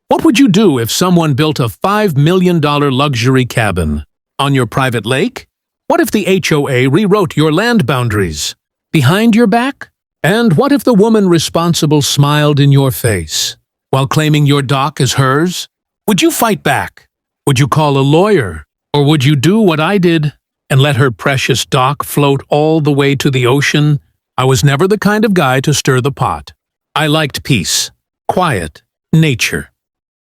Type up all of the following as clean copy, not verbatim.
What would you do if someone built a $5 million luxury cabin on your private lake? What if the HOA rewrote your land boundaries behind your back? And what if the woman responsible smiled in your face while claiming your dock as hers? Would you fight back? Would you call a lawyer? Or would you do what I did and let her precious dock float all the way to the ocean? I was never the kind of guy to stir the pot. I liked peace, quiet, nature.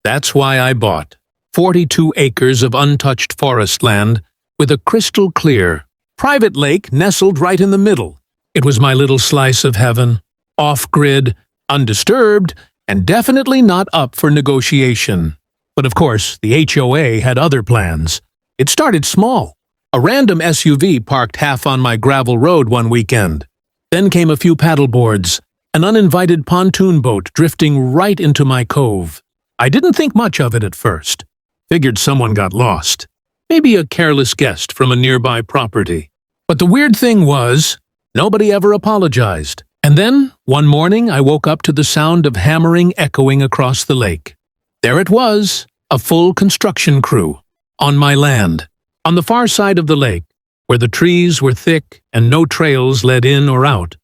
That's why I bought 42 acres of untouched forest land with a crystal-clear, private lake nestled right in the middle. It was my little slice of heaven, off-grid, undisturbed, and definitely not up for negotiation. But of course, the HOA had other plans. It started small. A random SUV parked half on my gravel road one weekend. Then came a few paddleboards, an uninvited pontoon boat drifting right into my cove. I didn't think much of it at first. Figured someone got lost. Maybe a careless guest from a nearby property. But the weird thing was, nobody ever apologized. And then, one morning, I woke up to the sound of hammering echoing across the lake. There it was, a full construction crew, on my land, on the far side of the lake, where the trees were thick and no trails led in or out.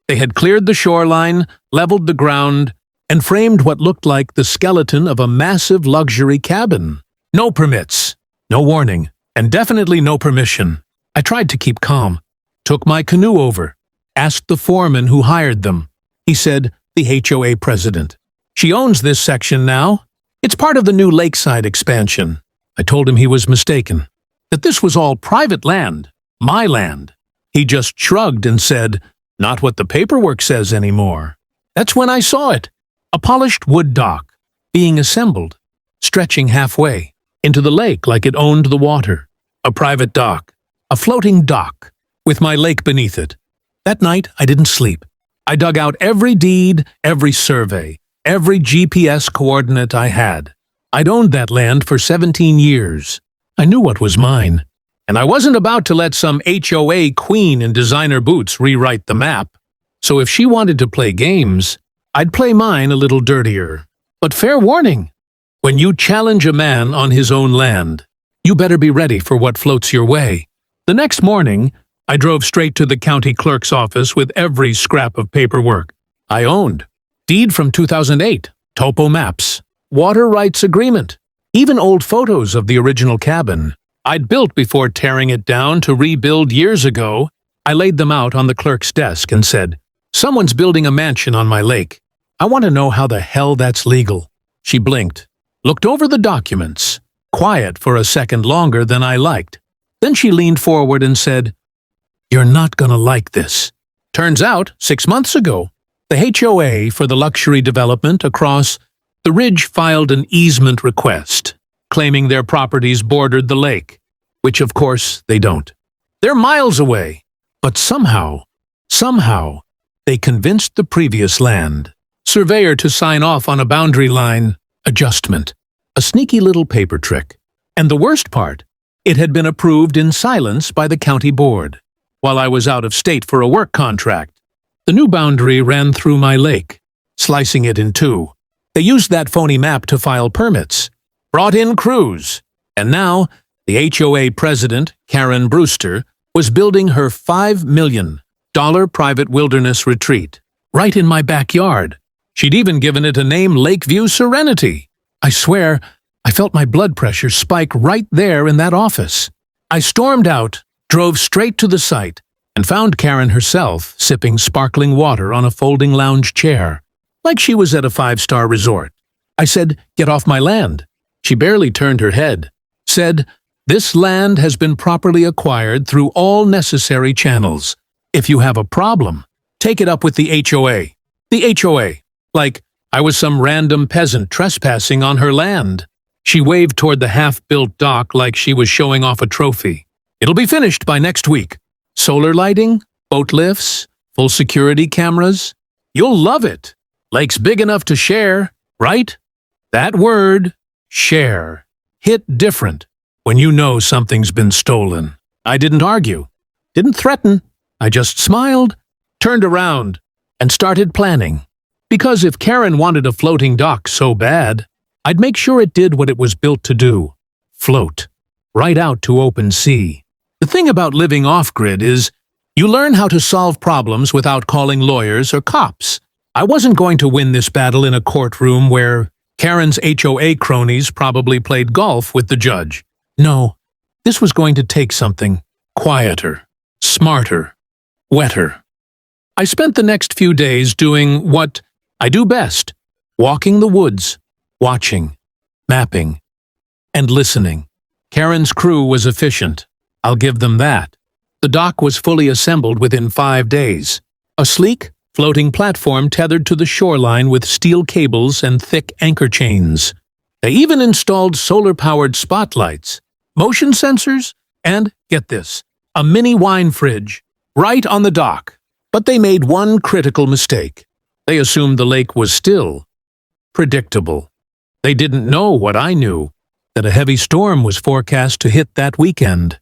They had cleared the shoreline, leveled the ground, and framed what looked like the skeleton of a massive luxury cabin. No permits, no warning, and definitely no permission. I tried to keep calm, took my canoe over, asked the foreman who hired them. He said, the HOA president. She owns this section now. It's part of the new lakeside expansion. I told him he was mistaken, that this was all private land, my land. He just shrugged and said, not what the paperwork says anymore. That's when I saw it. A polished wood dock, being assembled, stretching halfway, into the lake like it owned the water. A private dock, a floating dock, with my lake beneath it. That night, I didn't sleep. I dug out every deed, every survey, every GPS coordinate I had. I'd owned that land for 17 years. I knew what was mine. And I wasn't about to let some HOA queen in designer boots rewrite the map. So if she wanted to play games, I'd play mine a little dirtier. But fair warning, when you challenge a man on his own land, you better be ready for what floats your way. The next morning, I drove straight to the county clerk's office with every scrap of paperwork I owned. Deed from 2008, topo maps, water rights agreement, even old photos of the original cabin I'd built before tearing it down to rebuild years ago. I laid them out on the clerk's desk and said, someone's building a mansion on my lake. I want to know how the hell that's legal. She blinked, looked over the documents, quiet for a second longer than I liked. Then she leaned forward and said, you're not gonna like this. Turns out, 6 months ago, the HOA for the luxury development across the ridge filed an easement request, claiming their properties bordered the lake, which of course they don't. They're miles away, but somehow, they convinced the previous land surveyor to sign off on a boundary line adjustment, a sneaky little paper trick. And the worst part, it had been approved in silence by the county board, while I was out of state for a work contract. The new boundary ran through my lake, slicing it in two. They used that phony map to file permits, brought in crews, and now the HOA president, Karen Brewster, was building her $5 million private wilderness retreat right in my backyard. She'd even given it a name, Lakeview Serenity. I swear, I felt my blood pressure spike right there in that office. I stormed out, drove straight to the site, and found Karen herself sipping sparkling water on a folding lounge chair, like she was at a 5-star resort. I said, get off my land. She barely turned her head, said, this land has been properly acquired through all necessary channels. If you have a problem, take it up with the HOA. The HOA, like I was some random peasant trespassing on her land. She waved toward the half-built dock like she was showing off a trophy. It'll be finished by next week. Solar lighting, boat lifts, full security cameras. You'll love it. Lake's big enough to share, right? That word, share, hit different when you know something's been stolen. I didn't argue, didn't threaten. I just smiled, turned around, and started planning. Because if Karen wanted a floating dock so bad, I'd make sure it did what it was built to do: float, right out to open sea. The thing about living off-grid is you learn how to solve problems without calling lawyers or cops. I wasn't going to win this battle in a courtroom where Karen's HOA cronies probably played golf with the judge. No, this was going to take something quieter, smarter, wetter. I spent the next few days doing what I do best: walking the woods, watching, mapping, and listening. Karen's crew was efficient. I'll give them that. The dock was fully assembled within 5 days. A sleek, floating platform tethered to the shoreline with steel cables and thick anchor chains. They even installed solar-powered spotlights, motion sensors, and, get this, a mini wine fridge right on the dock. But they made one critical mistake. They assumed the lake was still, predictable. They didn't know what I knew, that a heavy storm was forecast to hit that weekend.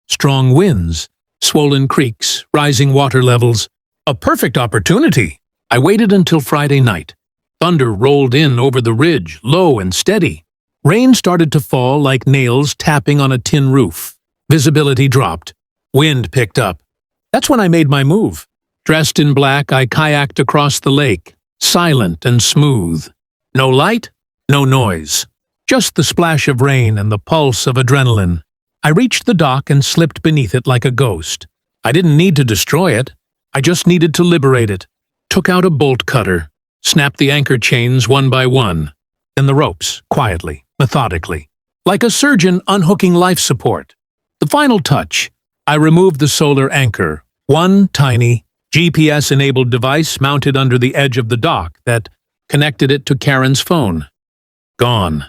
Strong winds, swollen creeks, rising water levels. A perfect opportunity. I waited until Friday night. Thunder rolled in over the ridge, low and steady. Rain started to fall like nails tapping on a tin roof. Visibility dropped. Wind picked up. That's when I made my move. Dressed in black, I kayaked across the lake, silent and smooth. No light, no noise. Just the splash of rain and the pulse of adrenaline. I reached the dock and slipped beneath it like a ghost. I didn't need to destroy it. I just needed to liberate it. Took out a bolt cutter, snapped the anchor chains one by one, then the ropes, quietly, methodically, like a surgeon unhooking life support. The final touch, I removed the solar anchor, one tiny, GPS-enabled device mounted under the edge of the dock that connected it to Karen's phone. Gone.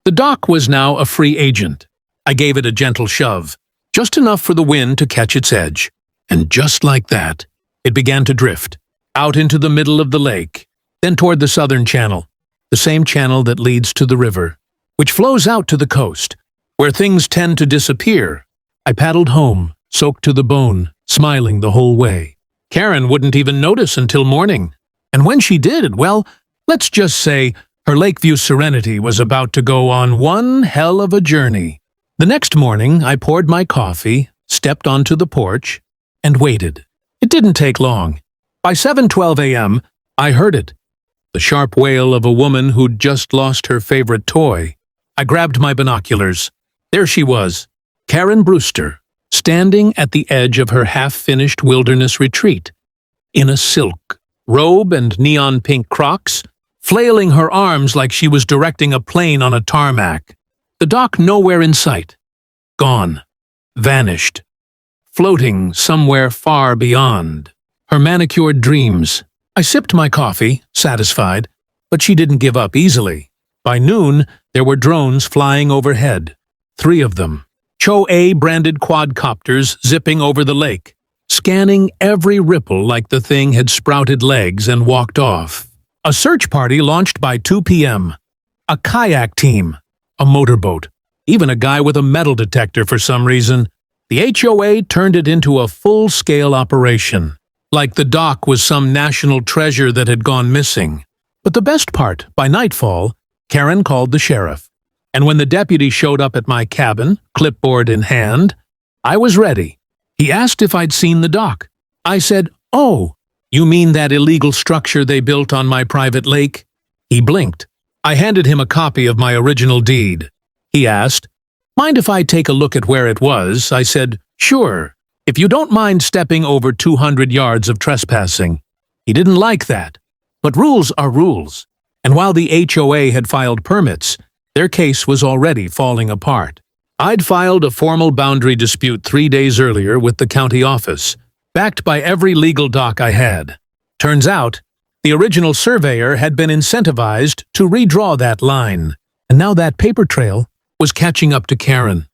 The dock was now a free agent. I gave it a gentle shove, just enough for the wind to catch its edge. And just like that, it began to drift, out into the middle of the lake, then toward the southern channel, the same channel that leads to the river, which flows out to the coast, where things tend to disappear. I paddled home, soaked to the bone, smiling the whole way. Karen wouldn't even notice until morning. And when she did, well, let's just say her Lakeview serenity was about to go on one hell of a journey. The next morning, I poured my coffee, stepped onto the porch, and waited. It didn't take long. By 7:12 a.m., I heard it. The sharp wail of a woman who'd just lost her favorite toy. I grabbed my binoculars. There she was, Karen Brewster, standing at the edge of her half-finished wilderness retreat, in a silk robe and neon-pink Crocs, flailing her arms like she was directing a plane on a tarmac. The dock nowhere in sight. Gone. Vanished. Floating somewhere far beyond. Her manicured dreams. I sipped my coffee, satisfied, but she didn't give up easily. By noon, there were drones flying overhead. 3 of them. HOA-branded quadcopters zipping over the lake, scanning every ripple like the thing had sprouted legs and walked off. A search party launched by 2 p.m. A kayak team. A motorboat. Even a guy with a metal detector for some reason. The HOA turned it into a full-scale operation, like the dock was some national treasure that had gone missing. But the best part, by nightfall, Karen called the sheriff. And when the deputy showed up at my cabin, clipboard in hand, I was ready. He asked if I'd seen the dock. I said, "Oh, you mean that illegal structure they built on my private lake?" He blinked. I handed him a copy of my original deed. He asked, "Mind if I take a look at where it was?" I said, "Sure, if you don't mind stepping over 200 yards of trespassing." He didn't like that. But rules are rules. And while the HOA had filed permits, their case was already falling apart. I'd filed a formal boundary dispute 3 days earlier with the county office, backed by every legal doc I had. Turns out, the original surveyor had been incentivized to redraw that line, and now that paper trail was catching up to Karen.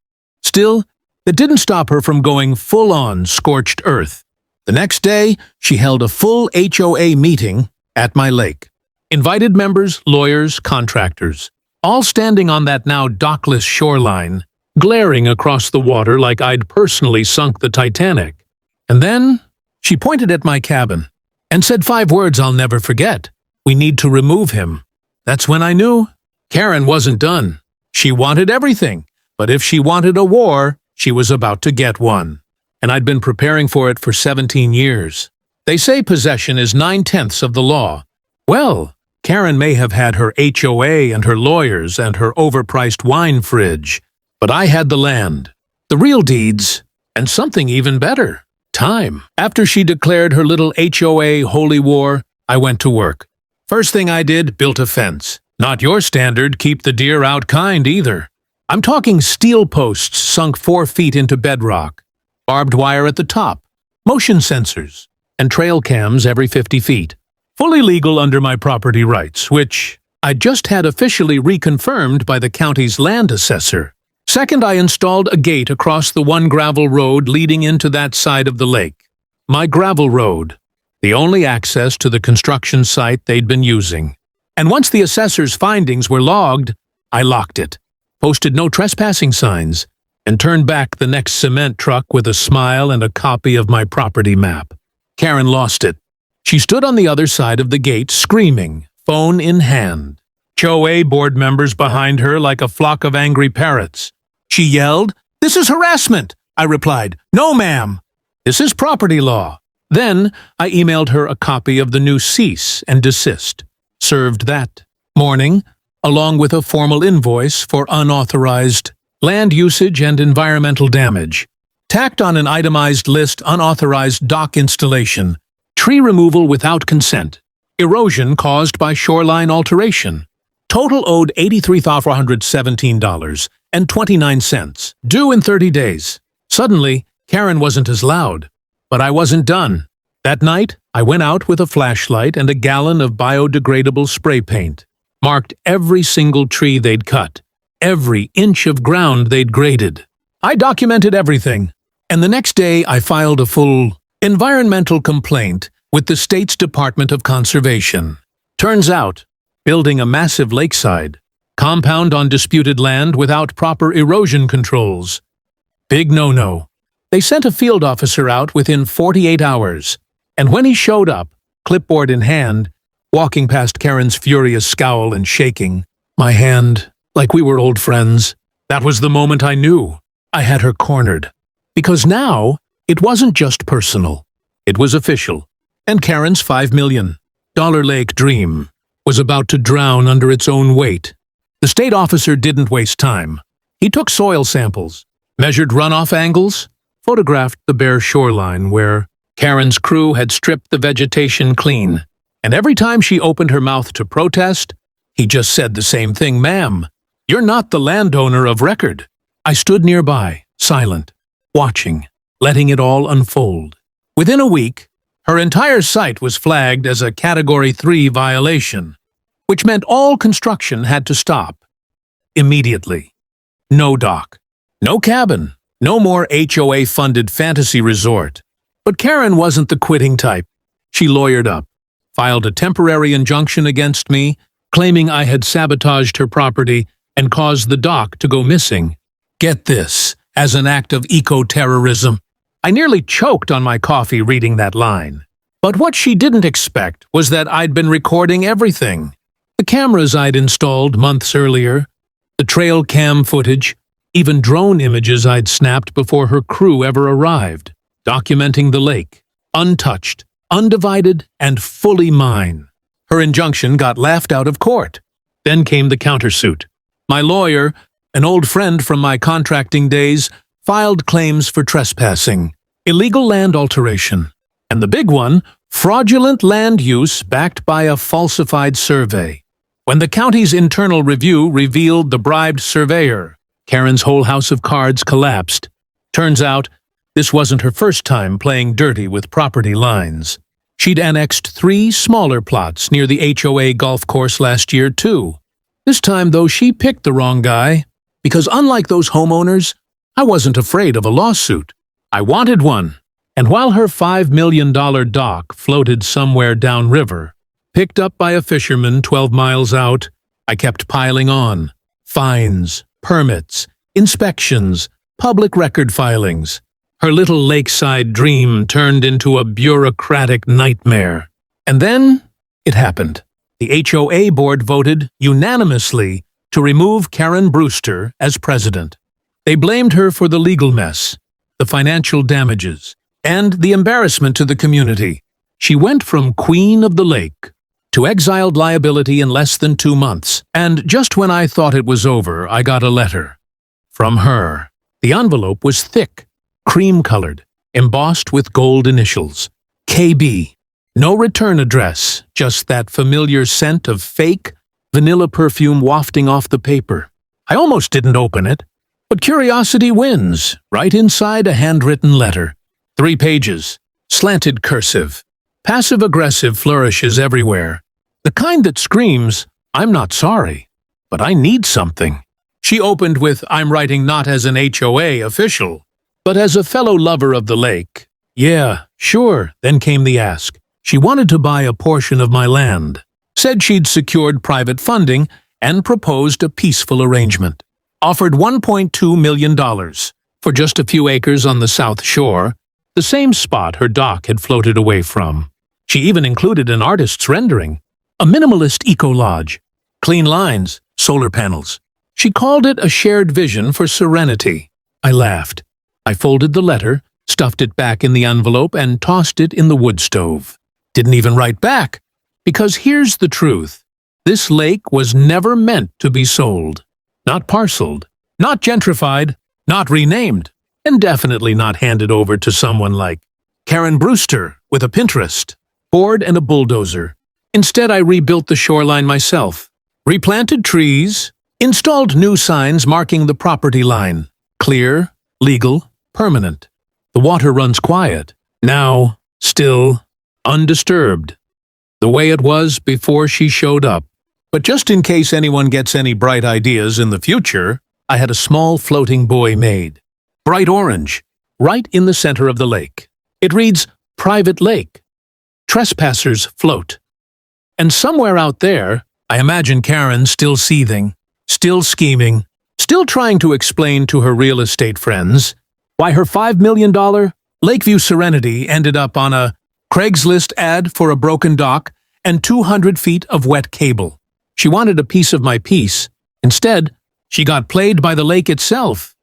Still, it didn't stop her from going full-on scorched earth. The next day, she held a full HOA meeting at my lake. Invited members, lawyers, contractors, all standing on that now dockless shoreline, glaring across the water like I'd personally sunk the Titanic. And then she pointed at my cabin and said 5 words I'll never forget. "We need to remove him." That's when I knew Karen wasn't done. She wanted everything, but if she wanted a war, she was about to get one. And I'd been preparing for it for 17 years. They say possession is 9/10 of the law. Well, Karen may have had her HOA and her lawyers and her overpriced wine fridge, but I had the land, the real deeds, and something even better, time. After she declared her little HOA holy war, I went to work. First thing I did, built a fence. Not your standard keep the deer out kind either. I'm talking steel posts sunk 4 feet into bedrock, barbed wire at the top, motion sensors, and trail cams every 50 feet. Fully legal under my property rights, which I just had officially reconfirmed by the county's land assessor. Second, I installed a gate across the one gravel road leading into that side of the lake. My gravel road, the only access to the construction site they'd been using. And once the assessor's findings were logged, I locked it, posted no trespassing signs, and turned back the next cement truck with a smile and a copy of my property map. Karen lost it. She stood on the other side of the gate screaming, phone in hand. HOA board members behind her like a flock of angry parrots. She yelled, "This is harassment!" I replied, "No, ma'am. This is property law." Then I emailed her a copy of the new cease and desist. Served that morning, along with a formal invoice for unauthorized land usage and environmental damage. Tacked on an itemized list: unauthorized dock installation, tree removal without consent, erosion caused by shoreline alteration. Total owed $83,417.29, due in 30 days. Suddenly, Karen wasn't as loud, but I wasn't done. That night, I went out with a flashlight and a gallon of biodegradable spray paint, marked every single tree they'd cut, every inch of ground they'd graded. I documented everything, and the next day I filed a full environmental complaint with the state's Department of Conservation. Turns out, building a massive lakeside compound on disputed land without proper erosion controls. Big no-no. They sent a field officer out within 48 hours, and when he showed up, clipboard in hand, walking past Karen's furious scowl and shaking my hand like we were old friends, that was the moment I knew I had her cornered. Because now, it wasn't just personal. It was official. And Karen's $5 million lake dream was about to drown under its own weight. The state officer didn't waste time. He took soil samples, measured runoff angles, photographed the bare shoreline where Karen's crew had stripped the vegetation clean. And every time she opened her mouth to protest, he just said the same thing: "Ma'am, you're not the landowner of record." I stood nearby, silent, watching, letting it all unfold. Within a week, her entire site was flagged as a Category 3 violation, which meant all construction had to stop. Immediately. No dock, no cabin, no more HOA-funded fantasy resort. But Karen wasn't the quitting type. She lawyered up, filed a temporary injunction against me, claiming I had sabotaged her property and caused the dock to go missing. Get this, as an act of eco-terrorism. I nearly choked on my coffee reading that line. But what she didn't expect was that I'd been recording everything. The cameras I'd installed months earlier, the trail cam footage, even drone images I'd snapped before her crew ever arrived, documenting the lake, untouched, undivided, and fully mine. Her injunction got laughed out of court. Then came the countersuit. My lawyer, an old friend from my contracting days, filed claims for trespassing, illegal land alteration, and the big one, fraudulent land use backed by a falsified survey. When the county's internal review revealed the bribed surveyor, Karen's whole house of cards collapsed. Turns out, this wasn't her first time playing dirty with property lines. She'd annexed 3 smaller plots near the HOA golf course last year, too. This time, though, she picked the wrong guy, because unlike those homeowners, I wasn't afraid of a lawsuit. I wanted one. And while her $5 million dock floated somewhere downriver, picked up by a fisherman 12 miles out, I kept piling on. Fines, permits, inspections, public record filings. Her little lakeside dream turned into a bureaucratic nightmare. And then it happened. The HOA board voted unanimously to remove Karen Brewster as president. They blamed her for the legal mess, the financial damages, and the embarrassment to the community. She went from Queen of the Lake to exiled liability in less than 2 months, and just when I thought it was over, I got a letter. From her. The envelope was thick, cream-colored, embossed with gold initials. KB. No return address, just that familiar scent of fake, vanilla perfume wafting off the paper. I almost didn't open it, but curiosity wins. Right inside a handwritten letter. 3 pages, slanted cursive. Passive-aggressive flourishes everywhere. The kind that screams, "I'm not sorry, but I need something." She opened with, "I'm writing not as an HOA official, but as a fellow lover of the lake." "Yeah, sure." Then came the ask. She wanted to buy a portion of my land, said she'd secured private funding, and proposed a peaceful arrangement. Offered $1.2 million for just a few acres on the South Shore, the same spot her dock had floated away from. She even included an artist's rendering, a minimalist eco-lodge, clean lines, solar panels. She called it a shared vision for serenity. I laughed. I folded the letter, stuffed it back in the envelope, and tossed it in the wood stove. Didn't even write back, because here's the truth. This lake was never meant to be sold. Not parceled, not gentrified, not renamed, and definitely not handed over to someone like Karen Brewster with a Pinterest board and a bulldozer. Instead, I rebuilt the shoreline myself, replanted trees, installed new signs marking the property line. Clear, legal, permanent. The water runs quiet, now, still, undisturbed. The way it was before she showed up. But just in case anyone gets any bright ideas in the future, I had a small floating buoy made. Bright orange, right in the center of the lake. It reads, "Private Lake. Trespassers float." And somewhere out there, I imagine Karen still seething, still scheming, still trying to explain to her real estate friends why her $5 million Lakeview Serenity ended up on a Craigslist ad for a broken dock and 200 feet of wet cable. She wanted a piece of my peace. Instead, she got played by the lake itself.